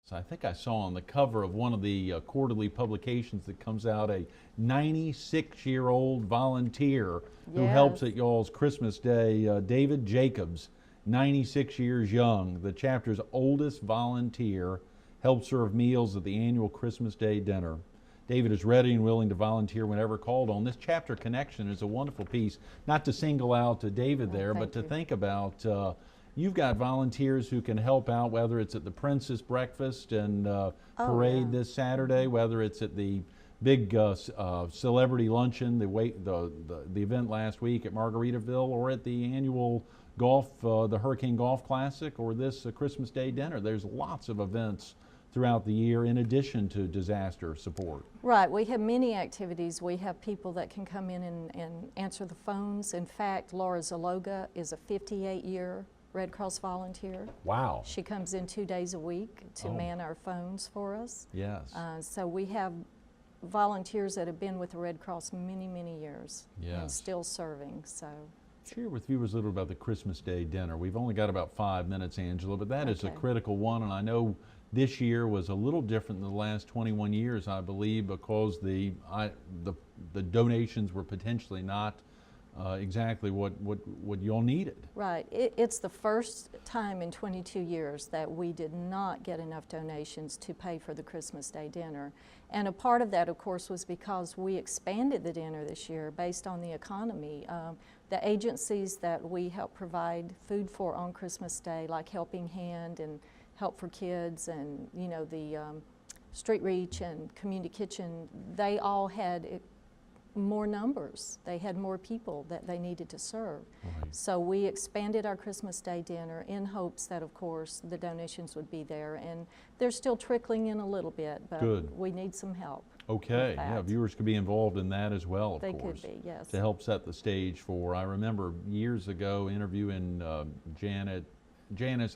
So I think I saw on the cover of one of the quarterly publications that comes out a 96-year-old volunteer who helps Yes. at y'all's Christmas Day, David Jacobs, 96 years young, the chapter's oldest volunteer, helps serve meals at the annual Christmas Day dinner. David is ready and willing to volunteer whenever called on. This chapter connection is a wonderful piece, not to single out David there, but to think about you've got volunteers who can help out, whether it's at the Princess Breakfast and Parade this Saturday, whether it's at the big celebrity luncheon, the event last week at Margaritaville, or at the annual golf, the Hurricane Golf Classic, or this Christmas Day dinner. There's lots of events throughout the year in addition to disaster support. Right, we have many activities. We have people that can come in and answer the phones. In fact, Laura Zaloga is a 58-year Red Cross volunteer. Wow. She comes in 2 days a week to man our phones for us. Yes. So we have volunteers that have been with the Red Cross many, many years and still serving. So. Share with viewers a little about the Christmas Day dinner. We've only got about 5 minutes, Angela, but that is a critical one, and I know this year was a little different than the last 21 years, I believe, because the donations were potentially not exactly what y'all needed. Right. It's the first time in 22 years that we did not get enough donations to pay for the Christmas Day dinner. And a part of that, of course, was because we expanded the dinner this year based on the economy. The agencies that we help provide food for on Christmas Day, like Helping Hand and Help for Kids and, you know, the Street Reach and Community Kitchen, they all had more numbers. They had more people that they needed to serve. Right. So we expanded our Christmas Day dinner in hopes that, of course, the donations would be there. And they're still trickling in a little bit, but we need some help. Okay, yeah, viewers could be involved in that as well, of course. They could be, yes. To help set the stage for, I remember years ago interviewing Janice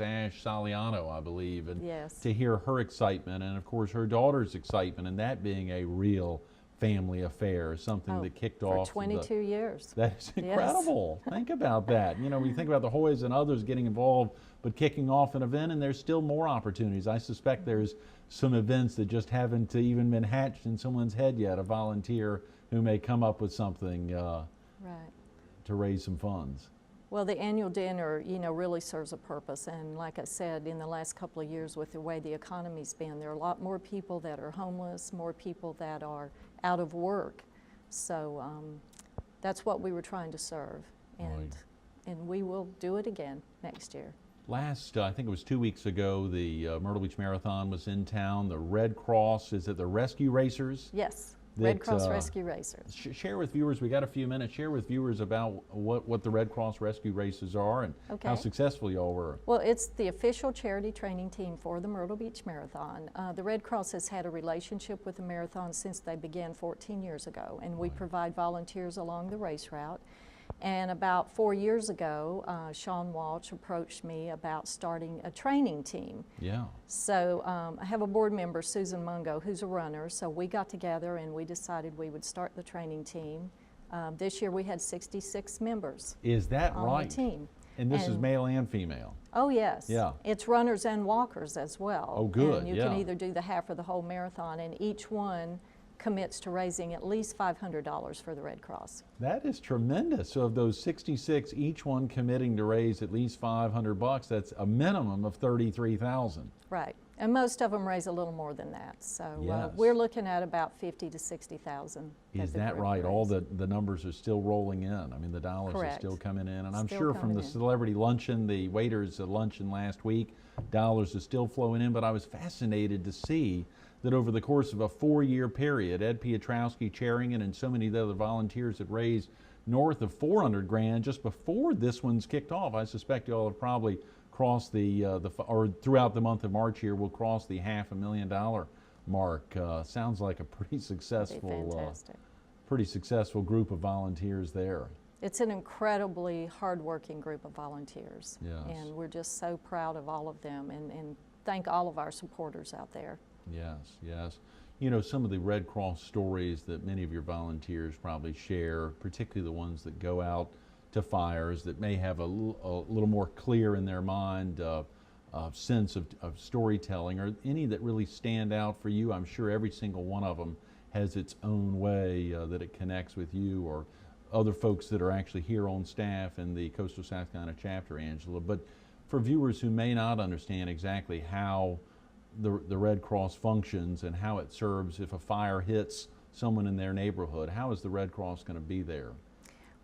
Ash Saliano, I believe, and to hear her excitement and, of course, her daughter's excitement, and that being a real family affair, something that kicked off for 22 years. That is incredible. Think about that. You know, we think about the Hoyas and others getting involved, but kicking off an event, and there's still more opportunities. I suspect there's some events that just haven't even been hatched in someone's head yet, a volunteer who may come up with something to raise some funds. Well, the annual dinner, you know, really serves a purpose, and like I said, in the last couple of years with the way the economy's been, there are a lot more people that are homeless, more people that are out of work. So that's what we were trying to serve, and we will do it again next year. Last, I think it was 2 weeks ago, the Myrtle Beach Marathon was in town. The Red Cross, is it the Rescue Racers? Yes. Red Cross Rescue Racers. Share with viewers, we got a few minutes, share with viewers about what the Red Cross Rescue Races are and how successful y'all were. Well, it's the official charity training team for the Myrtle Beach Marathon. The Red Cross has had a relationship with the marathon since they began 14 years ago, and we provide volunteers along the race route. And about 4 years ago, Sean Walsh approached me about starting a training team. Yeah. So I have a board member, Susan Mungo, who's a runner. So we got together and we decided we would start the training team. This year we had 66 members. Is that on right? the team. And this is male and female? Oh, yes. Yeah. It's runners and walkers as well. Oh, good. And you can either do the half or the whole marathon, and each one commits to raising at least $500 for the Red Cross. That is tremendous. So of those 66, each one committing to raise at least $500, that's a minimum of $33,000. Right. And most of them raise a little more than that. So we're looking at about $50,000 to $60,000. Is that right? All the numbers are still rolling in. I mean, the dollars are still coming in. And I'm sure from the celebrity luncheon, the waiters at luncheon last week, dollars are still flowing in. But I was fascinated to see that over the course of a 4-year period, Ed Piotrowski chairing it, and so many of the other volunteers had raised north of $400,000 just before this one's kicked off. I suspect y'all have probably crossed or throughout the month of March here, we'll cross the $500,000 mark. Sounds like a pretty successful group of volunteers there. It's an incredibly hardworking group of volunteers. Yes. And we're just so proud of all of them, and thank all of our supporters out there. Yes, yes. You know, some of the Red Cross stories that many of your volunteers probably share, particularly the ones that go out to fires that may have a little more clear in their mind sense of storytelling, or any that really stand out for you? I'm sure every single one of them has its own way that it connects with you or other folks that are actually here on staff in the Coastal South Carolina chapter, Angela. But for viewers who may not understand exactly how the Red Cross functions and how it serves if a fire hits someone in their neighborhood, how is the Red Cross going to be there?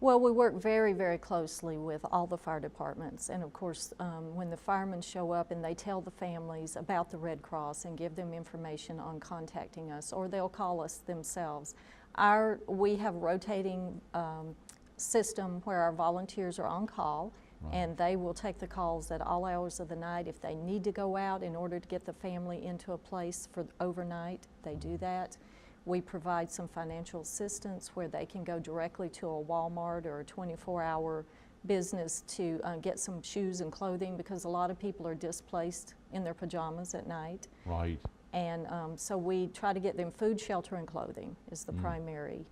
Well, we work very, very closely with all the fire departments, and of course, when the firemen show up and they tell the families about the Red Cross and give them information on contacting us, or they'll call us themselves. We have a rotating system where our volunteers are on call, right, and they will take the calls at all hours of the night. If they need to go out in order to get the family into a place for overnight, they do that. We provide some financial assistance where they can go directly to a Walmart or a 24-hour business to get some shoes and clothing, because a lot of people are displaced in their pajamas at night. Right. And so we try to get them food, shelter, and clothing is the primary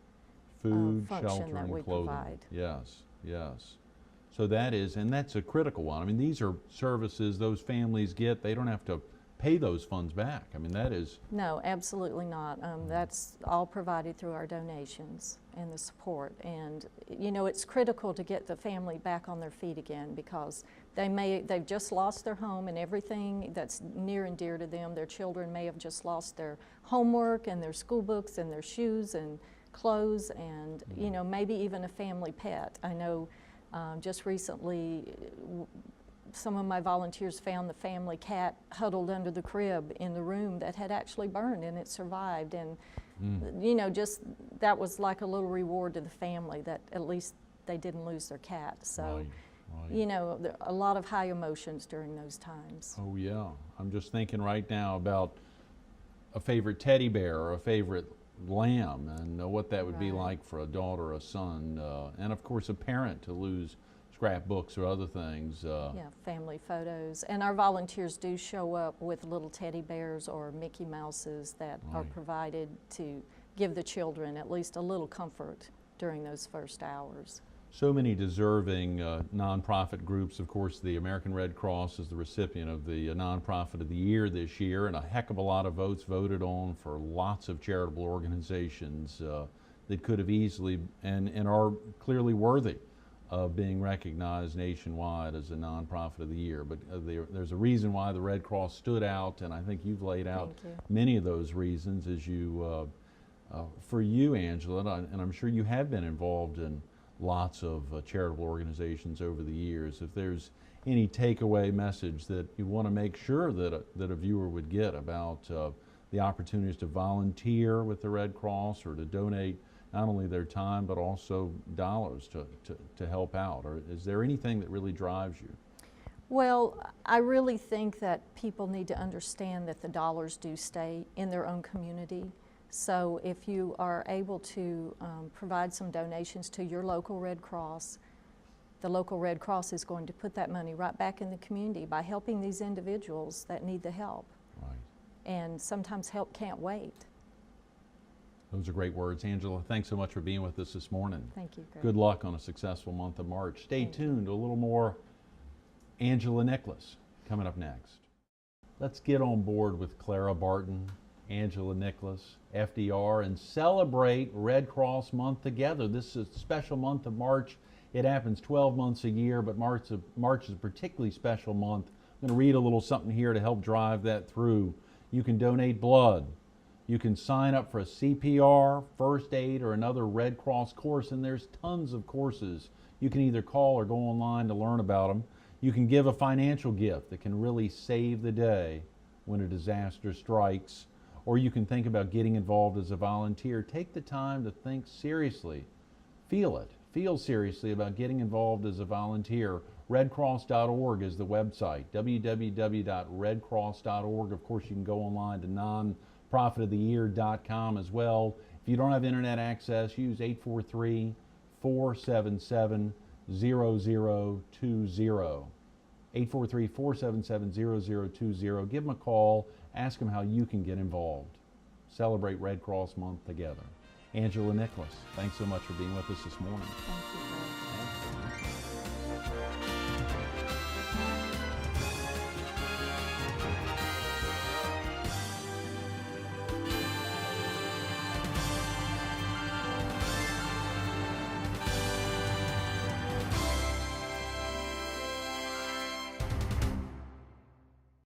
food, function shelter, that and we clothing. provide. Yes, yes. So that is, and that's a critical one. I mean, these are services those families get. They don't have to pay those funds back. I mean, that is... No, absolutely not. That's all provided through our donations and the support. And, you know, it's critical to get the family back on their feet again, because they've just lost their home and everything that's near and dear to them. Their children may have just lost their homework and their school books and their shoes and clothes and, you know, maybe even a family pet. I know just recently, some of my volunteers found the family cat huddled under the crib in the room that had actually burned, and it survived. And you know, just that was like a little reward to the family that at least they didn't lose their cat. So, right. You know, there are a lot of high emotions during those times. Oh yeah, I'm just thinking right now about a favorite teddy bear or a favorite lamb, and what that would be like for a daughter or a son, and of course a parent to lose scrapbooks or other things. Yeah, family photos. And our volunteers do show up with little teddy bears or Mickey Mouses that are provided to give the children at least a little comfort during those first hours. So many deserving nonprofit groups. Of course, the American Red Cross is the recipient of the Nonprofit of the Year this year, and a heck of a lot of votes voted on for lots of charitable organizations that could have easily and are clearly worthy of being recognized nationwide as a Nonprofit of the Year. But there's a reason why the Red Cross stood out, and I think you've laid out many of those reasons as you, for you, Angela, and I'm sure you have been involved in lots of charitable organizations over the years. If there's any takeaway message that you want to make sure that a viewer would get about the opportunities to volunteer with the Red Cross or to donate not only their time but also dollars to help out, or is there anything that really drives you? Well, I really think that people need to understand that the dollars do stay in their own community. So if you are able to provide some donations to your local Red Cross, the local Red Cross is going to put that money right back in the community by helping these individuals that need the help. Right. And sometimes help can't wait. Those are great words. Angela, thanks so much for being with us this morning. Thank you, Greg. Good luck on a successful month of March. Stay tuned. A little more Angela Nicholas coming up next. Let's get on board with Clara Barton, Angela Nicholas, FDR, and celebrate Red Cross Month together. This is a special month of March. It happens 12 months a year, but March is a particularly special month. I'm going to read a little something here to help drive that through. You can donate blood. You can sign up for a CPR, first aid, or another Red Cross course, and there's tons of courses. You can either call or go online to learn about them. You can give a financial gift that can really save the day when a disaster strikes. Or you can think about getting involved as a volunteer. Take the time to think seriously. Feel seriously about getting involved as a volunteer. Redcross.org is the website, www.redcross.org. Of course, you can go online to nonprofitoftheyear.com as well. If you don't have internet access, use 843-477-0020. 843-477-0020. Give them a call. Ask them how you can get involved. Celebrate Red Cross Month together. Angela Nicholas, thanks so much for being with us this morning. Thank you.